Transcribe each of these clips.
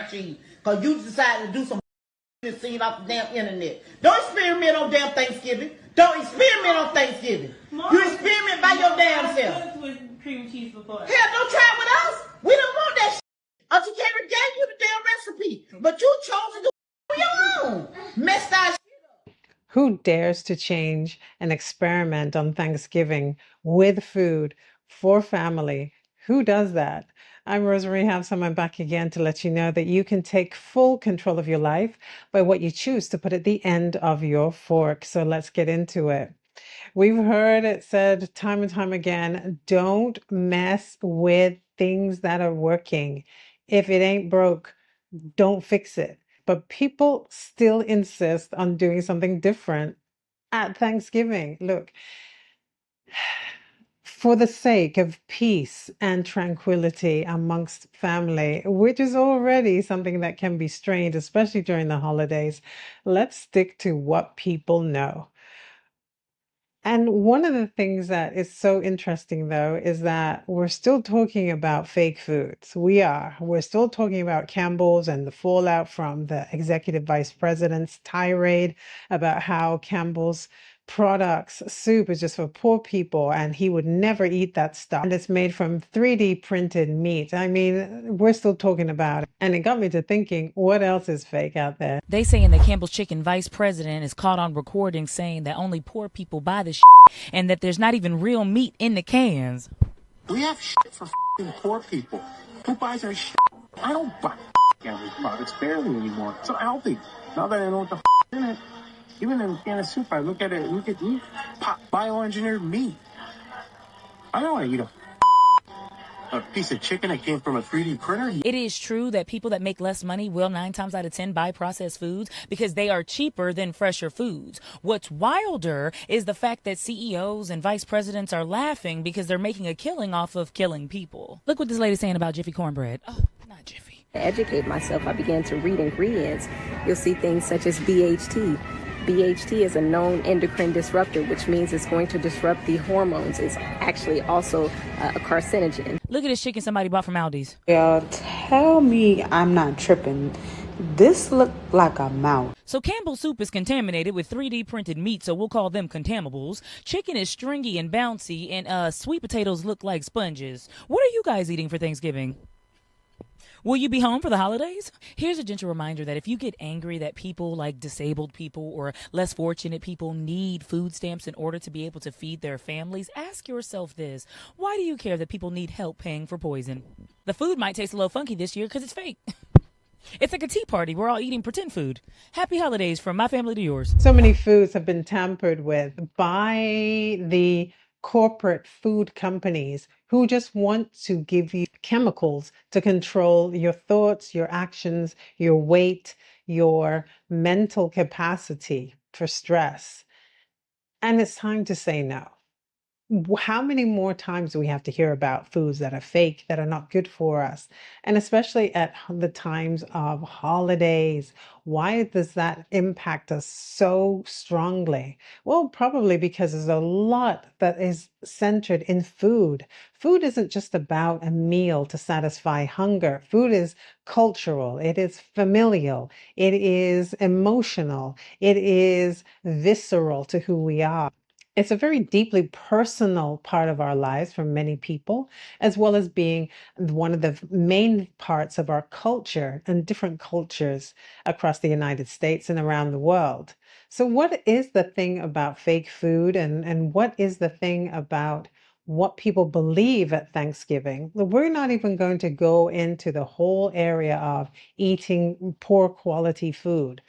cheese. Because you decided to do some seen off the damn internet. Don't experiment on damn Thanksgiving. Don't experiment on Thanksgiving. Mom, you experiment by your damn self. With cream cheese before. Hell, don't try it with us. We don't want that shit. Uncle Carrie gave you the damn recipe. But you chose to do it on your own. Messed our shit up. Who dares to change and experiment on Thanksgiving with food for family? Who does that? I'm Rosemarie Havsom. I'm back again to let you know that you can take full control of your life by what you choose to put at the end of your fork. So let's get into it. We've heard it said time and time again, don't mess with things that are working. If it ain't broke, don't fix it. But people still insist on doing something different at Thanksgiving. Look, for the sake of peace and tranquility amongst family, which is already something that can be strained, especially during the holidays, let's stick to what people know. And one of the things that is so interesting, though, is that we're still talking about fake foods. We're still talking about Campbell's and the fallout from the executive vice president's tirade about how Campbell's products, soup is just for poor people and he would never eat that stuff. And it's made from 3D printed meat. I mean, we're still talking about it. And it got me to thinking, what else is fake out there? They saying that Campbell's Chicken vice president is caught on recording saying that only poor people buy this and that there's not even real meat in the cans. We have for poor people. Who buys our shit? I don't buy Campbell's products barely anymore. It's so healthy. Now that I know what the in it. Even in a can of soup, I look at meat, bioengineered meat. I don't want to eat a piece of chicken that came from a 3D printer. It is true that people that make less money will 9 times out of 10 buy processed foods because they are cheaper than fresher foods. What's wilder is the fact that CEOs and vice presidents are laughing because they're making a killing off of killing people. Look what this lady's saying about Jiffy cornbread. Oh, not Jiffy. To educate myself, I began to read ingredients. You'll see things such as BHT. BHT is a known endocrine disruptor, which means it's going to disrupt the hormones. It's actually also a carcinogen. Look at this chicken somebody bought from Aldi's. Tell me I'm not tripping. This looked like a mouse. So Campbell's soup is contaminated with 3D printed meat, so we'll call them contaminables. Chicken is stringy and bouncy, and sweet potatoes look like sponges. What are you guys eating for Thanksgiving? Will you be home for the holidays? Here's a gentle reminder that if you get angry that people like disabled people or less fortunate people need food stamps in order to be able to feed their families, ask yourself this. Why do you care that people need help paying for poison? The food might taste a little funky this year because it's fake. It's like a tea party. We're all eating pretend food. Happy holidays from my family to yours. So many foods have been tampered with by the corporate food companies who just want to give you chemicals to control your thoughts, your actions, your weight, your mental capacity for stress. And it's time to say no. How many more times do we have to hear about foods that are fake, that are not good for us? And especially at the times of holidays, why does that impact us so strongly? Well, probably because there's a lot that is centered in food. Food isn't just about a meal to satisfy hunger. Food is cultural, it is familial, it is emotional, it is visceral to who we are. It's a very deeply personal part of our lives for many people, as well as being one of the main parts of our culture and different cultures across the United States and around the world. So what is the thing about fake food and what is the thing about what people believe at Thanksgiving? We're not even going to go into the whole area of eating poor quality food.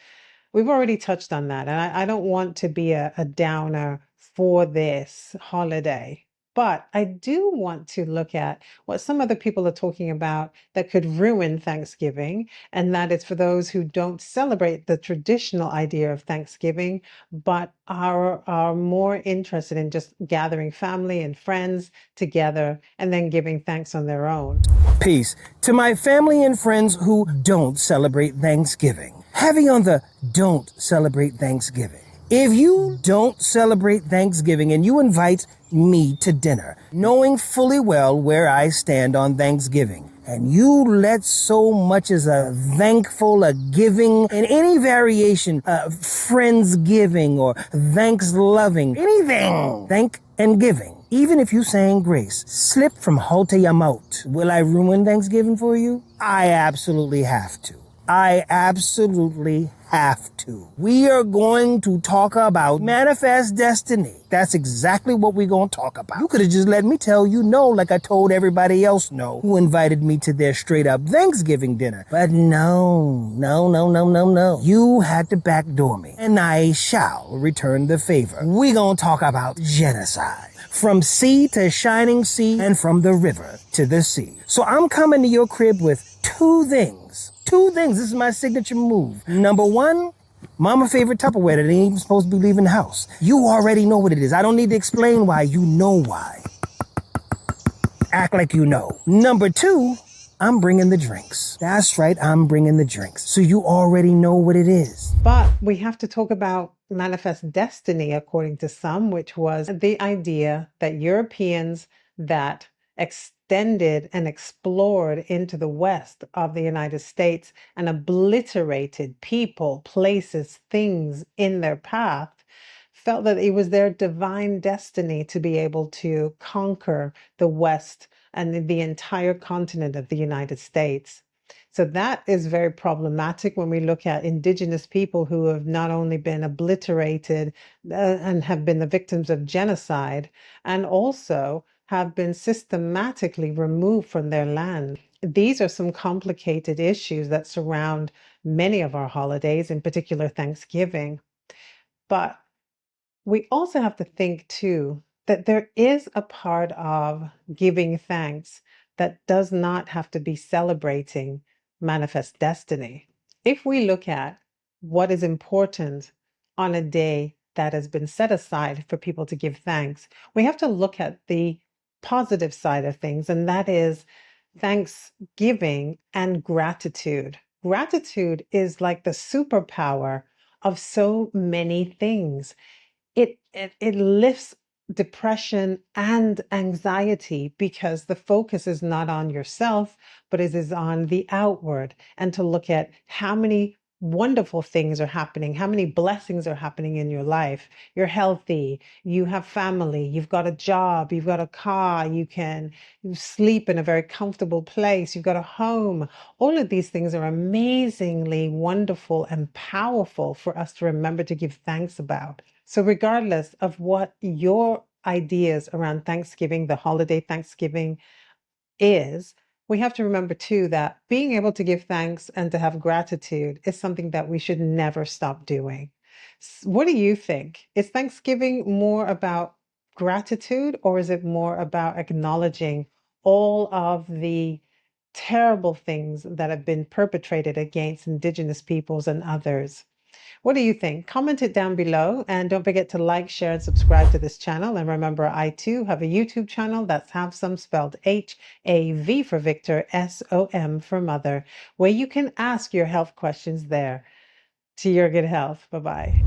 We've already touched on that, and I don't want to be a downer for this holiday. But I do want to look at what some other people are talking about that could ruin Thanksgiving, and that is for those who don't celebrate the traditional idea of Thanksgiving, but are more interested in just gathering family and friends together and then giving thanks on their own. Peace to my family and friends who don't celebrate Thanksgiving. Heavy on the don't celebrate Thanksgiving. If you don't celebrate Thanksgiving and you invite me to dinner, knowing fully well where I stand on Thanksgiving, and you let so much as a thankful, a giving, in any variation, friends giving or thanks loving, anything, thank and giving, even if you saying grace, slip from halte your mouth. Will I ruin Thanksgiving for you? I absolutely have to. I absolutely have to. We are going to talk about manifest destiny. That's exactly what we're going to talk about. You could have just let me tell you no, like I told everybody else no, who invited me to their straight up Thanksgiving dinner. But no. You had to backdoor me, and I shall return the favor. We're going to talk about genocide. From sea to shining sea, and from the river to the sea. So I'm coming to your crib with two things. This is my signature move. Number one, mama favorite Tupperware that ain't even supposed to be leaving the house. You already know what it is. I don't need to explain why. You know why. Act like you know. Number two, I'm bringing the drinks. That's right, I'm bringing the drinks. So you already know what it is. But we have to talk about manifest destiny, according to some, which was the idea that Europeans that extended and explored into the west of the United States and obliterated people, places, things in their path, felt that it was their divine destiny to be able to conquer the West and the entire continent of the United States. So that is very problematic when we look at indigenous people who have not only been obliterated and have been the victims of genocide, and also have been systematically removed from their land. These are some complicated issues that surround many of our holidays, in particular Thanksgiving. But we also have to think too that there is a part of giving thanks that does not have to be celebrating manifest destiny. If we look at what is important on a day that has been set aside for people to give thanks, we have to look at the positive side of things, and that is thanksgiving and gratitude. Gratitude is like the superpower of so many things. It lifts depression and anxiety because the focus is not on yourself, but it is on the outward, and to look at how many wonderful things are happening, how many blessings are happening in your life. You're healthy, you have family, you've got a job, you've got a car, you sleep in a very comfortable place, you've got a home. All of these things are amazingly wonderful and powerful for us to remember to give thanks about. So regardless of what your ideas around Thanksgiving, the holiday Thanksgiving is, we have to remember too that being able to give thanks and to have gratitude is something that we should never stop doing. What do you think? Is Thanksgiving more about gratitude, or is it more about acknowledging all of the terrible things that have been perpetrated against Indigenous peoples and others? What do you think? Comment it down below, and don't forget to like, share, and subscribe to this channel. And remember, I too have a YouTube channel that's Havsom, spelled H-A-V for Victor, S-O-M for Mother, where you can ask your health questions there. To your good health. Bye-bye.